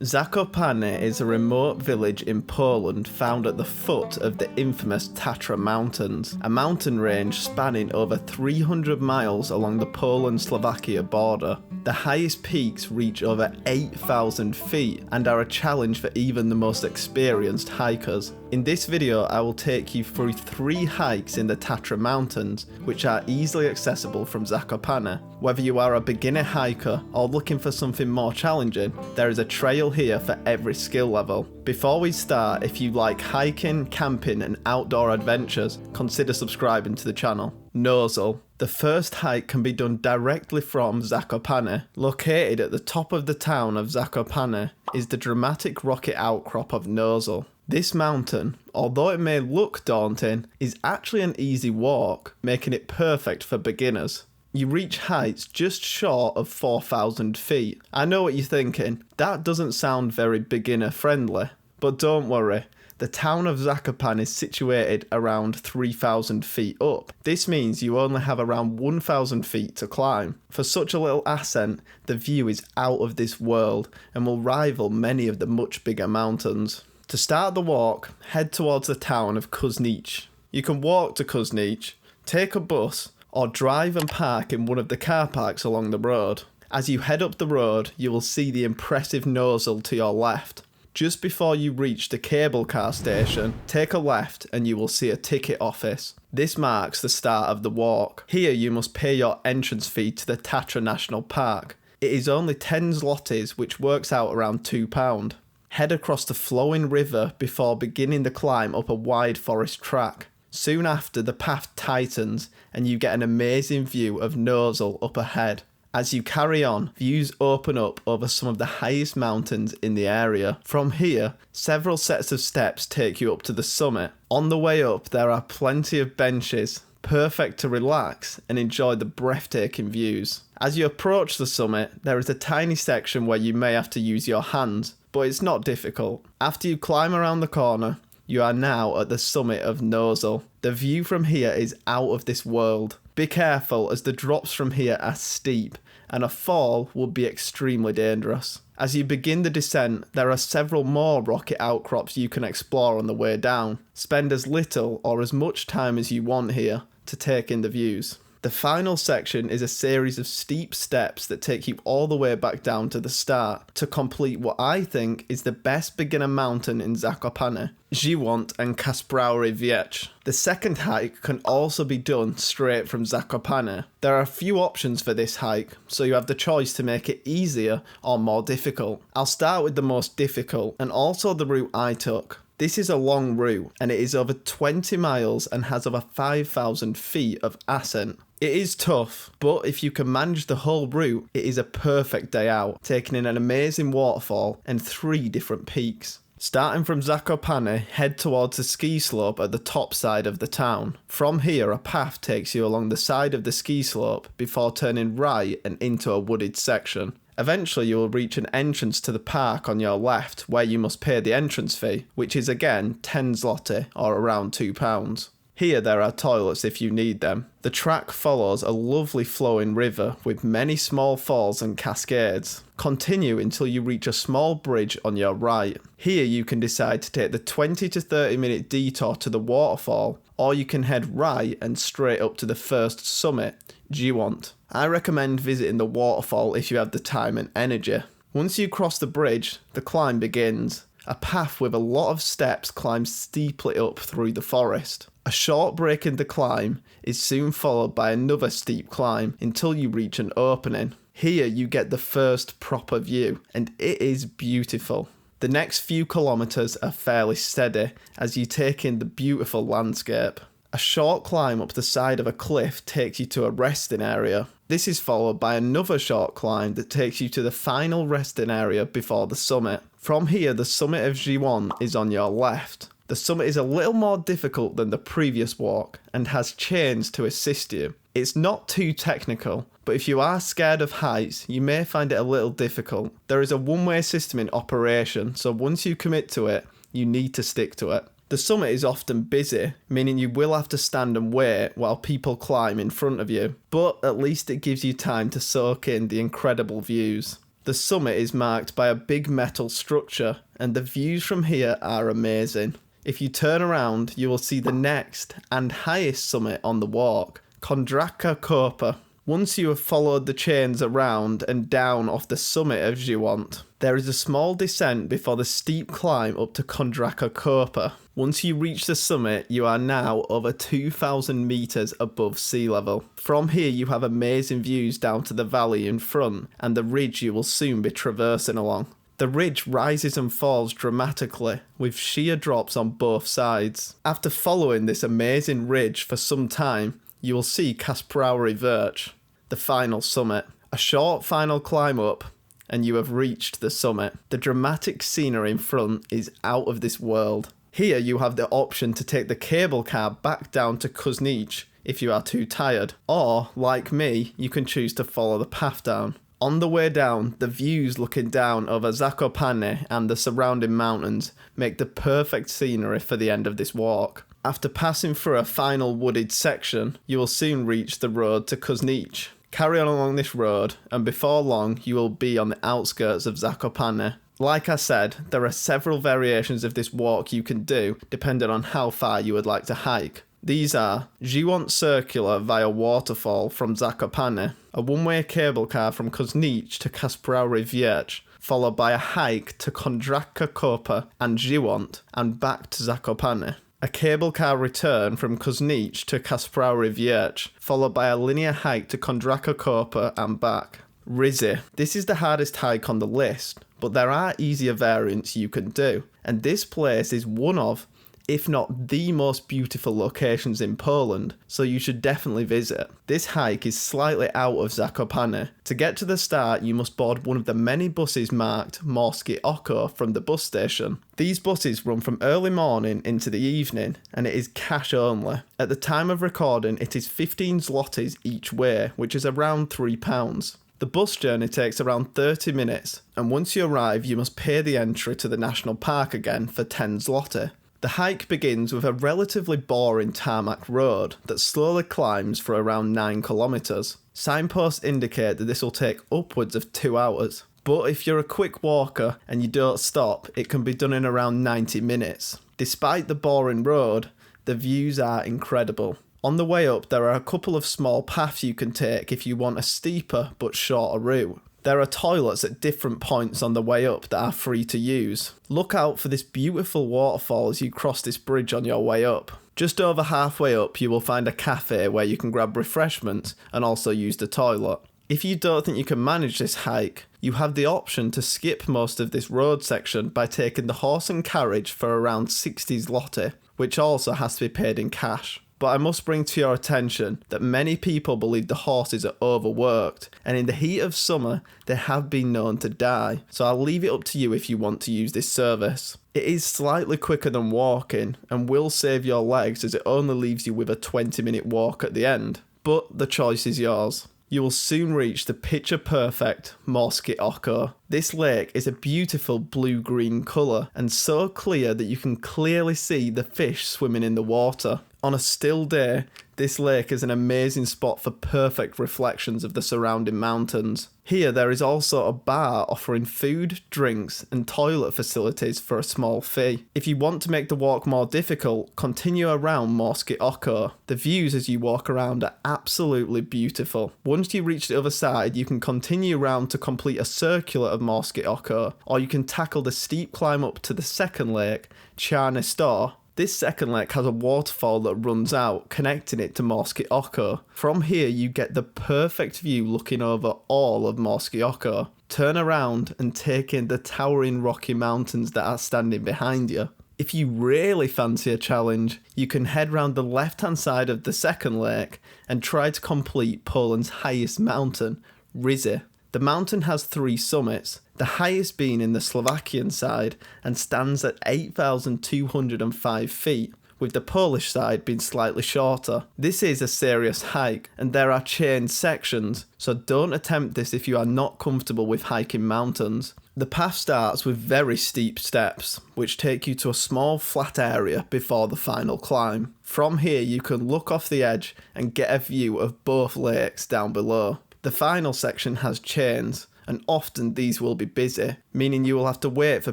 Zakopane is a remote village in Poland found at the foot of the infamous Tatra Mountains, a mountain range spanning over 300 miles along the Poland-Slovakia border. The highest peaks reach over 8,000 feet and are a challenge for even the most experienced hikers. In this video, I will take you through 3 hikes in the Tatra Mountains, which are easily accessible from Zakopane. Whether you are a beginner hiker or looking for something more challenging, there is a trail here for every skill level. Before we start, if you like hiking, camping and outdoor adventures, consider subscribing to the channel. Nosal. The first hike can be done directly from Zakopane. Located at the top of the town of Zakopane is the dramatic rocky outcrop of Nosal. This mountain, although it may look daunting, is actually an easy walk, making it perfect for beginners. You reach heights just short of 4,000 feet. I know what you're thinking, that doesn't sound very beginner friendly, but don't worry. The town of Zakopane is situated around 3,000 feet up. This means you only have around 1,000 feet to climb. For such a little ascent, the view is out of this world and will rival many of the much bigger mountains. To start the walk, head towards the town of Kuznich. You can walk to Kuznich, take a bus, or drive and park in one of the car parks along the road. As you head up the road, you will see the impressive Nosal to your left. Just before you reach the cable car station, take a left and you will see a ticket office. This marks the start of the walk. Here you must pay your entrance fee to the Tatra National Park. It is only 10 zlotys, which works out around £2. Head across the flowing river before beginning the climb up a wide forest track. Soon after, the path tightens and you get an amazing view of Nosal up ahead. As you carry on, views open up over some of the highest mountains in the area. From here, several sets of steps take you up to the summit. On the way up, there are plenty of benches, perfect to relax and enjoy the breathtaking views. As you approach the summit, there is a tiny section where you may have to use your hands, but it's not difficult. After you climb around the corner, you are now at the summit of Nosal. The view from here is out of this world. Be careful as the drops from here are steep and a fall would be extremely dangerous. As you begin the descent, there are several more rocky outcrops you can explore on the way down. Spend as little or as much time as you want here to take in the views. The final section is a series of steep steps that take you all the way back down to the start to complete what I think is the best beginner mountain in Zakopane, Giewont and Kasprowy Wierch. The second hike can also be done straight from Zakopane. There are a few options for this hike, so you have the choice to make it easier or more difficult. I'll start with the most difficult and also the route I took. This is a long route and it is over 20 miles and has over 5,000 feet of ascent. It is tough, but if you can manage the whole route, it is a perfect day out, taking in an amazing waterfall and 3 different peaks. Starting from Zakopane, head towards the ski slope at the top side of the town. From here, a path takes you along the side of the ski slope before turning right and into a wooded section. Eventually you will reach an entrance to the park on your left where you must pay the entrance fee, which is again 10 zloty or around £2. Here there are toilets if you need them. The track follows a lovely flowing river with many small falls and cascades. Continue until you reach a small bridge on your right. Here you can decide to take the 20 to 30 minute detour to the waterfall, or you can head right and straight up to the first summit, Giewont. I recommend visiting the waterfall if you have the time and energy. Once you cross the bridge, the climb begins. A path with a lot of steps climbs steeply up through the forest. A short break in the climb is soon followed by another steep climb until you reach an opening. Here you get the first proper view, and it is beautiful. The next few kilometres are fairly steady as you take in the beautiful landscape. A short climb up the side of a cliff takes you to a resting area. This is followed by another short climb that takes you to the final resting area before the summit. From here, the summit of Giewont is on your left. The summit is a little more difficult than the previous walk and has chains to assist you. It's not too technical, but if you are scared of heights, you may find it a little difficult. There is a one-way system in operation, so once you commit to it, you need to stick to it. The summit is often busy, meaning you will have to stand and wait while people climb in front of you, but at least it gives you time to soak in the incredible views. The summit is marked by a big metal structure, and the views from here are amazing. If you turn around, you will see the next and highest summit on the walk, Kondratka Kopa. Once you have followed the chains around and down off the summit of Giewont, there is a small descent before the steep climb up to Kondratka Kopa. Once you reach the summit, you are now over 2,000 metres above sea level. From here you have amazing views down to the valley in front and the ridge you will soon be traversing along. The ridge rises and falls dramatically, with sheer drops on both sides. After following this amazing ridge for some time, you will see Kasprowy Wierch, the final summit. A short final climb up, and you have reached the summit. The dramatic scenery in front is out of this world. Here you have the option to take the cable car back down to Kuznich if you are too tired, or, like me, you can choose to follow the path down. On the way down, the views looking down over Zakopane and the surrounding mountains make the perfect scenery for the end of this walk. After passing through a final wooded section, you will soon reach the road to Kuznich. Carry on along this road, and before long you will be on the outskirts of Zakopane. Like I said, there are several variations of this walk you can do, depending on how far you would like to hike. These are Giewont Circular via waterfall from Zakopane, a one-way cable car from Kuznich to Kasprowy Wierch, followed by a hike to Kondratka Kopa and Giewont and back to Zakopane. A cable car return from Kuznich to Kasprowy Wierch, followed by a linear hike to Kondratka Kopa and back. Rysy. This is the hardest hike on the list, but there are easier variants you can do, and this place is one of, if not the most beautiful locations in Poland, so you should definitely visit. This hike is slightly out of Zakopane. To get to the start, you must board one of the many buses marked Morskie Oko from the bus station. These buses run from early morning into the evening, and it is cash only. At the time of recording, it is 15 zlotys each way, which is around £3. The bus journey takes around 30 minutes, and once you arrive, you must pay the entry to the national park again for 10 zloty. The hike begins with a relatively boring tarmac road that slowly climbs for around 9 kilometres. Signposts indicate that this will take upwards of 2 hours, but if you're a quick walker and you don't stop, it can be done in around 90 minutes. Despite the boring road, the views are incredible. On the way up, there are a couple of small paths you can take if you want a steeper but shorter route. There are toilets at different points on the way up that are free to use. Look out for this beautiful waterfall as you cross this bridge on your way up. Just over halfway up, you will find a cafe where you can grab refreshments and also use the toilet. If you don't think you can manage this hike, you have the option to skip most of this road section by taking the horse and carriage for around 60 zloty, which also has to be paid in cash. But I must bring to your attention that many people believe the horses are overworked, and in the heat of summer, they have been known to die, so I'll leave it up to you if you want to use this service. It is slightly quicker than walking, and will save your legs as it only leaves you with a 20-minute walk at the end, but the choice is yours. You will soon reach the picture-perfect Morskie Oko. This lake is a beautiful blue-green colour, and so clear that you can clearly see the fish swimming in the water. On a still day, this lake is an amazing spot for perfect reflections of the surrounding mountains. Here there is also a bar offering food, drinks and toilet facilities for a small fee. If you want to make the walk more difficult, continue around Morskie Oko. The views as you walk around are absolutely beautiful. Once you reach the other side, you can continue around to complete a circular of Morskie Oko, or you can tackle the steep climb up to the second lake, Charnestor. This second lake has a waterfall that runs out, connecting it to Morskie Oko. From here you get the perfect view looking over all of Morskie Oko. Turn around and take in the towering rocky mountains that are standing behind you. If you really fancy a challenge, you can head round the left hand side of the second lake and try to complete Poland's highest mountain, Rysy. The mountain has 3 summits, the highest being in the Slovakian side and stands at 8,205 feet, with the Polish side being slightly shorter. This is a serious hike and there are chained sections, so don't attempt this if you are not comfortable with hiking mountains. The path starts with very steep steps, which take you to a small flat area before the final climb. From here you can look off the edge and get a view of both lakes down below. The final section has chains, and often these will be busy, meaning you will have to wait for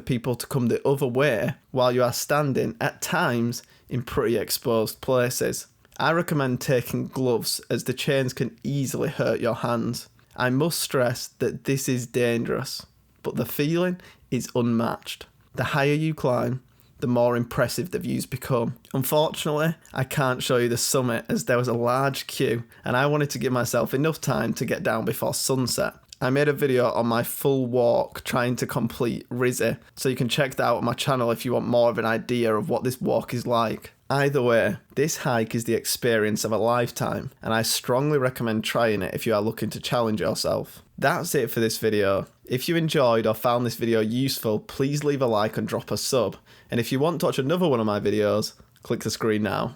people to come the other way while you are standing, at times, in pretty exposed places. I recommend taking gloves as the chains can easily hurt your hands. I must stress that this is dangerous, but the feeling is unmatched. The higher you climb, the more impressive the views become. Unfortunately, I can't show you the summit as there was a large queue and I wanted to give myself enough time to get down before sunset. I made a video on my full walk trying to complete Rysy, so you can check that out on my channel if you want more of an idea of what this walk is like. Either way, this hike is the experience of a lifetime, and I strongly recommend trying it if you are looking to challenge yourself. That's it for this video. If you enjoyed or found this video useful, please leave a like and drop a sub. And if you want to watch another one of my videos, click the screen now.